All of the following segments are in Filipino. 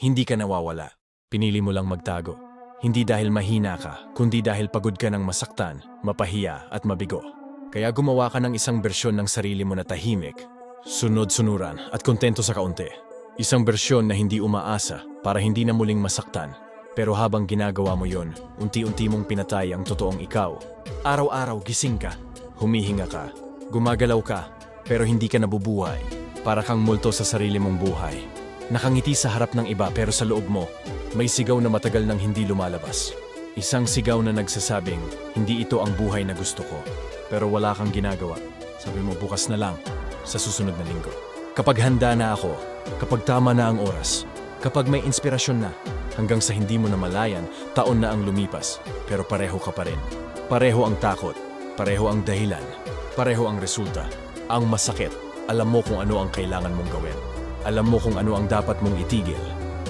Hindi ka nawawala. Pinili mo lang magtago. Hindi dahil mahina ka, kundi dahil pagod ka ng masaktan, mapahiya at mabigo. Kaya gumawa ka ng isang bersyon ng sarili mo na tahimik, sunod-sunuran at kontento sa kaunti. Isang bersyon na hindi umaasa para hindi na muling masaktan. Pero habang ginagawa mo yon, unti-unti mong pinatay ang totoong ikaw. Araw-araw gising ka, humihinga ka, gumagalaw ka, pero hindi ka nabubuhay. Para kang multo sa sarili mong buhay. Nakangiti sa harap ng iba pero sa loob mo, may sigaw na matagal nang hindi lumalabas. Isang sigaw na nagsasabing, hindi ito ang buhay na gusto ko. Pero wala kang ginagawa. Sabi mo bukas na lang, sa susunod na linggo. Kapag handa na ako, kapag tama na ang oras, kapag may inspirasyon na, hanggang sa hindi mo na malayan, taon na ang lumipas, pero pareho ka pa rin. Pareho ang takot, pareho ang dahilan, pareho ang resulta. Ang masakit, alam mo kung ano ang kailangan mong gawin. Alam mo kung ano ang dapat mong itigil.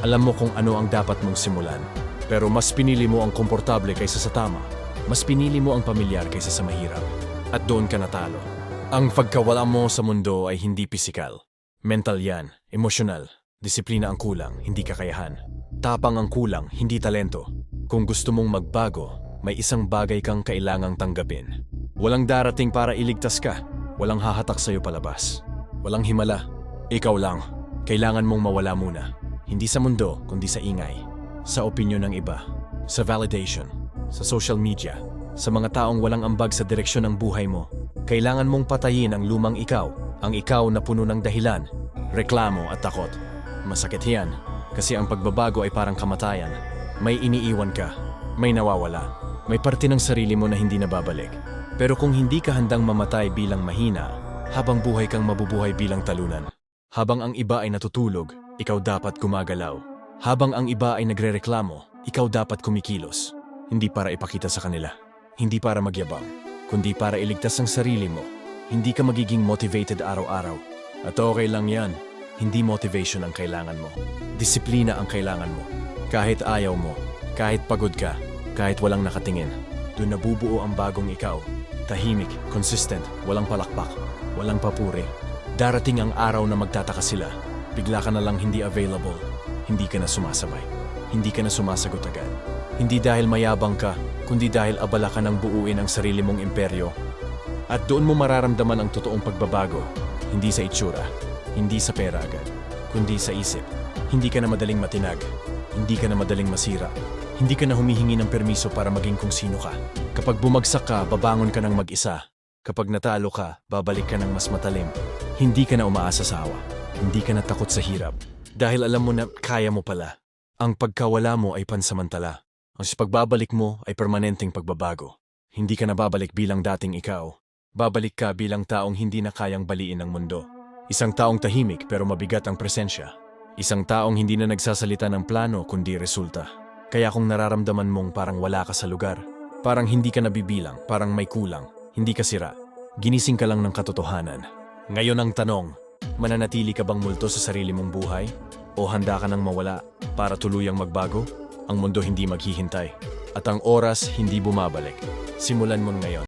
Alam mo kung ano ang dapat mong simulan. Pero mas pinili mo ang komportable kaysa sa tama. Mas pinili mo ang pamilyar kaysa sa mahirap. At doon ka natalo. Ang pagkawala mo sa mundo ay hindi pisikal. Mental yan, emosyonal. Disiplina ang kulang, hindi kakayahan. Tapang ang kulang, hindi talento. Kung gusto mong magbago, may isang bagay kang kailangang tanggapin. Walang darating para iligtas ka. Walang hahatak sa'yo palabas. Walang himala. Ikaw lang. Kailangan mong mawala muna. Hindi sa mundo, kundi sa ingay. Sa opinyon ng iba. Sa validation. Sa social media. Sa mga taong walang ambag sa direksyon ng buhay mo. Kailangan mong patayin ang lumang ikaw. Ang ikaw na puno ng dahilan, reklamo at takot. Masakit yan. Kasi ang pagbabago ay parang kamatayan. May iniiwan ka. May nawawala. May parte ng sarili mo na hindi nababalik. Pero kung hindi ka handang mamatay bilang mahina, habang buhay kang mabubuhay bilang talunan. Habang ang iba ay natutulog, ikaw dapat gumagalaw. Habang ang iba ay nagrereklamo, ikaw dapat kumikilos. Hindi para ipakita sa kanila. Hindi para magyabang. Kundi para iligtas ang sarili mo. Hindi ka magiging motivated araw-araw. At okay lang yan. Hindi motivation ang kailangan mo. Disiplina ang kailangan mo. Kahit ayaw mo, kahit pagod ka, kahit walang nakatingin. Doon nabubuo ang bagong ikaw. Tahimik, consistent, walang palakpak, walang papuri. Darating ang araw na magtataka sila. Bigla ka na lang hindi available. Hindi ka na sumasabay. Hindi ka na sumasagot agad. Hindi dahil mayabang ka, kundi dahil abala ka ng buuin ang sarili mong imperyo. At doon mo mararamdaman ang totoong pagbabago. Hindi sa itsura, hindi sa pera agad, kundi sa isip. Hindi ka na madaling matinag. Hindi ka na madaling masira. Hindi ka na humihingi ng permiso para maging kung sino ka. Kapag bumagsak ka, babangon ka ng mag-isa. Kapag natalo ka, babalik ka ng mas matalim. Hindi ka na umaasa sa awa. Hindi ka na takot sa hirap. Dahil alam mo na kaya mo pala. Ang pagkawala mo ay pansamantala. Ang pagbabalik mo ay permanenteng pagbabago. Hindi ka na babalik bilang dating ikaw. Babalik ka bilang taong hindi na kayang baliin ng mundo. Isang taong tahimik pero mabigat ang presensya. Isang taong hindi na nagsasalita ng plano kundi resulta. Kaya kung nararamdaman mong parang wala ka sa lugar, parang hindi ka nabibilang, parang may kulang, hindi ka sira, ginising ka lang ng katotohanan. Ngayon ang tanong, mananatili ka bang multo sa sarili mong buhay? O handa ka nang mawala para tuluyang magbago? Ang mundo hindi maghihintay. At ang oras hindi bumabalik. Simulan mo ngayon.